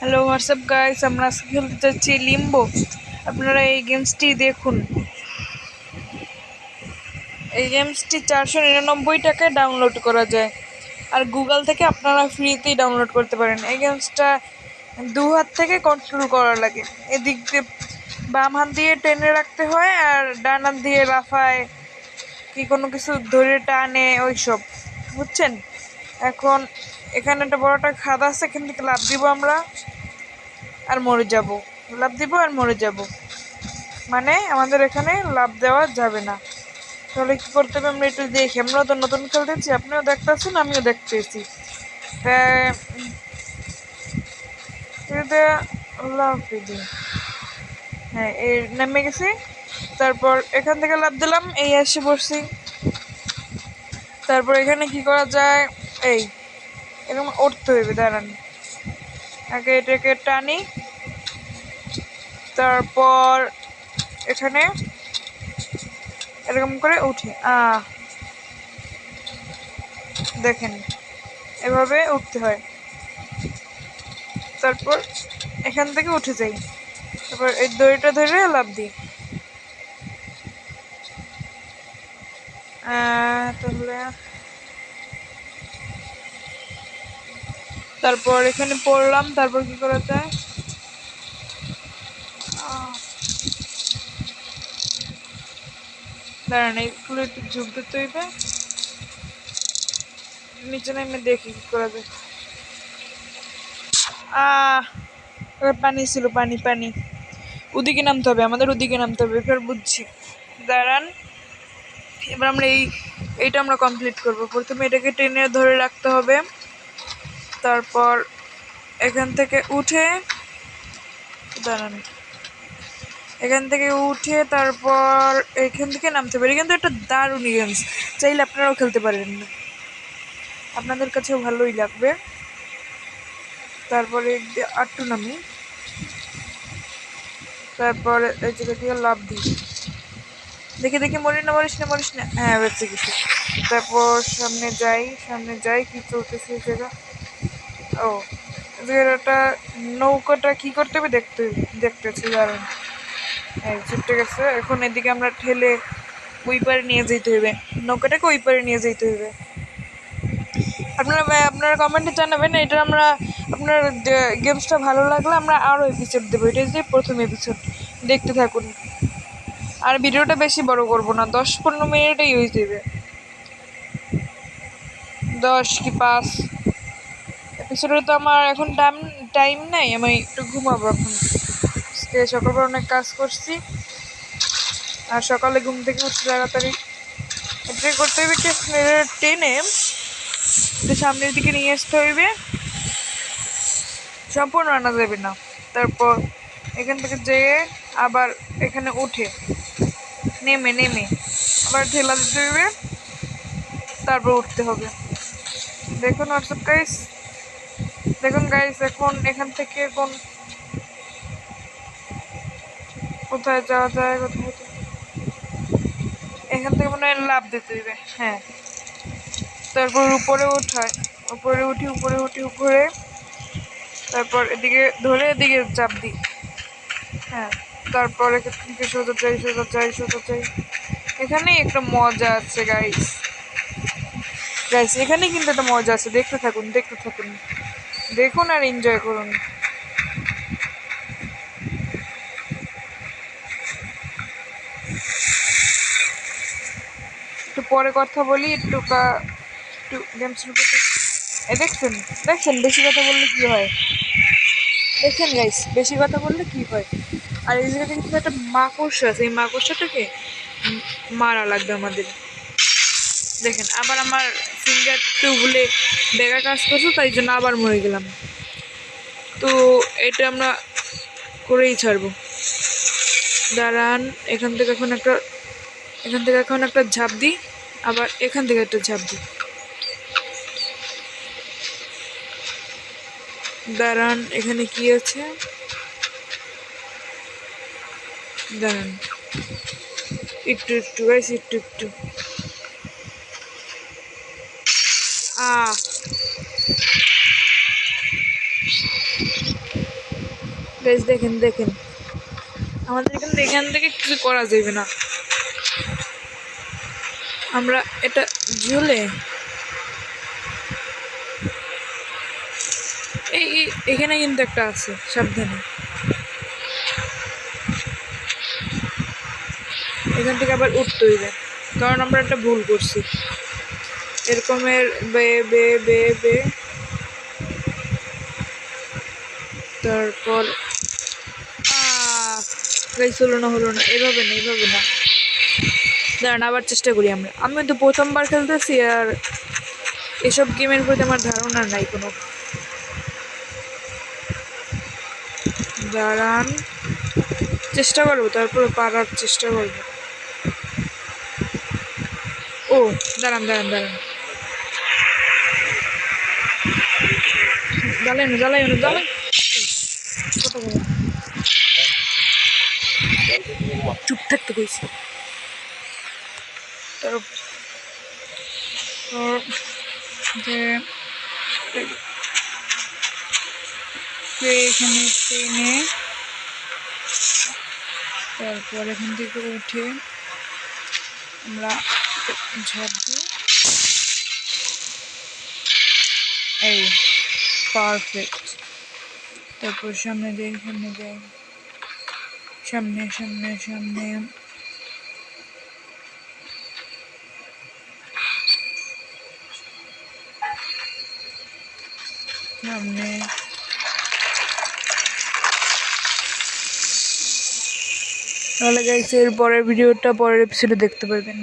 Hello WhatsApp guys, আমরা আজকে খেলতে যাচ্ছি লিম্বো। আপনারা এই গেমসটি দেখুন। এই গেমসটি 499 টাকায় ডাউনলোড করা যায়, আর গুগল থেকে আপনারা ফ্রিতেই ডাউনলোড করতে পারেন। এই গেমসটা দু হাত থেকে কন্ট্রোল করা লাগে। এদিক দিয়ে বাম হাত দিয়ে টেনে রাখতে হয়, আর ডান হাত দিয়ে লাফায় কি কোনো কিছু ধরে টানে, ওইসব বুঝছেন। এখন এখানে একটা বড় একটা খাদ আছে, এখান থেকে লাফ দিব আমরা আর মরে যাব, লাফ দিব আর মরে যাব, মানে আমাদের এখানে লাফ দেওয়া যাবে না। তাহলে কি করতে হবে আমরা একটু দেখি। আমরা তো নতুন খেলতেছি, আপনিও দেখতেছেন আমিও দেখতেছি। হ্যাঁ, এই নেমে গেছি। তারপর এখান থেকে লাফ দিলাম, এই এসে পড়ছি। তারপর এখানে কি করা যায়, এই এরকম উঠতে হইবে, দাঁড়ান। আগে এটাকে টানি, তারপর এখানে এরকম করে উঠি। দেখেন, এভাবে উঠতে হয়। তারপর এখান থেকে উঠে যাই, তারপর এই দড়িটা ধরে লাফ দিই। তাহলে তারপর এখানে পড়লাম, তারপর কি করা যায়, দাঁড়ান এইগুলো একটু ঝুঁক দিতে হইবে। নিচে নেমে দেখি কি করা যায়। পানি ছিল, পানি পানি ওদিকে নামতে হবে, আমাদের ওদিকে নামতে হবে। এবার বুঝছি, দাঁড়ান। এবার আমরা এইটা আমরা কমপ্লিট করব। প্রথমে এটাকে টেনে ধরে রাখতে হবে, তারপর এখান থেকে উঠে, দাঁড়ান, এখান থেকে উঠে তারপর এখান থেকে নামতে পারি। কিন্তু একটা দারুণ গেমস, চাইলে আপনারাও খেলতে পারেন, আপনাদের কাছেও ভালোই লাগবে। তারপরে আটটু নামি, তারপরে এই জায়গা দিয়ে লাভ দিই। দেখে দেখে মরিস না, মরিস না, মরিস না। হ্যাঁ, বেঁচে গেছি। তারপর সামনে যাই, সামনে যাই, কি চলতেছে এই জায়গা। ও, জায়গাটা নৌকাটা কি করতে হবে দেখতেছি, দারুণ। এই ছুটে গেছে। এখন এদিকে আমরা ঠেলে ওই পারে নিয়ে যেতে হবে, নৌকাটাকে ওই পারে নিয়ে যেতে হবে। আপনারা কমেন্টে জানাবেন। এটা আমরা, আপনার গেমসটা ভালো লাগলে আমরা আরও এপিসোড দেবো। এটা যে প্রথম এপিসোড, দেখতে থাকুন। আর ভিডিওটা বেশি বড় করব না, 10-15 মিনিটেই হয়ে যাবে, 10 কি 5 এপিসোডে। তো আমার এখন টাইম নাই, আমি একটু ঘুমাবো এখন। সকালবেলা অনেক কাজ করছি, আর সকালে ঘুম থেকে উঠতে তাড়াতাড়ি। এটাই করতে হইবে কি, টেনে সামনের দিকে নিয়ে আসতে হইবে, সম্পূর্ণ আনা যাবে না। তারপর এখান থেকে যেয়ে আবার এখানে উঠে নেমে নেমে আবার ঠেলা দিতে হইবে, তারপর উঠতে হবে। দেখুন হোয়াটসঅ্যাপ গাইস, দেখুন গাইস, এখন এখান থেকে কোথায় যাওয়া যায়, কোথায় এখান থেকে মনে হয় লাফ দিতে হইবে। হ্যাঁ, তারপর উপরে উঠায়, উপরে উঠি, উপরে উঠি, উপরে, তারপর এদিকে ধরে এদিকে চাপ দিই। হ্যাঁ, তারপর এখান থেকে সোজা যাই, সোজা যাই, সোজা যাই। এখানেই একটা মজা আছে গাইস, গাইস এখানেই কিন্তু একটা মজা আছে। দেখতে থাকুন, দেখতে থাকুন, দেখুন আর এনজয় করুন। একটু পরে কথা বলি, একটু গেমস দেখছেন, দেখছেন বেশি কথা বললে কি হয়, দেখছেন গাইস বেশি কথা বললে কি হয়। আর এই জায়গাতে কিন্তু একটা মাকড়সা আছে, এই মাকড়সাটাকে মারা লাগবে আমাদের। দেখেন, আবার আমার ফিঙ্গার একটু ভুলে বেগা কাজ করছো, তাই জন্য আবার মরে গেলাম। তো এটা আমরা করেই ছাড়বো। দাঁড়ান, এখান থেকে এখন একটা ঝাঁপ দিই, আবার এখান থেকে একটা ঝাঁপ দিই। দাঁড়ান, এখানে কি আছে, দাঁড়ান একটু একটু গাইস, একটু একটু। গাইস দেখেন দেখেন, আমাদের এখান থেকে কিছু করা যাবে না। আমরা এটা ঝুলে এখানে কিন্তু একটা আছে, সাবধানে। এখান থেকে আবার উঠতে হইবে, কারণ আমরা একটা ভুল করছি। এরকমের বে বে বে বে তারপর গাইস হলো না, এভাবে না। দাঁড়ান, আবার চেষ্টা করি। আমি তো প্রথমবার খেলতেছি, আর এসব গেমের প্রতি আমার ধারণা নাই কোনো। দাঁড়ান, চেষ্টা করবো, তারপরে পারার চেষ্টা করবো। ও দাঁড়ান, জ্বালাই চুপ থাকতে কইছি। তারপর যে এখানে টেনে, তারপর এখান থেকে উঠে আমরা ঝাঁপ দিই। এই পারফেক্ট। তারপর সামনে যাই, সামনে সামনে তাহলে গাইস, এর পরের ভিডিওটা পরের এপিসোডে দেখতে পারবেন।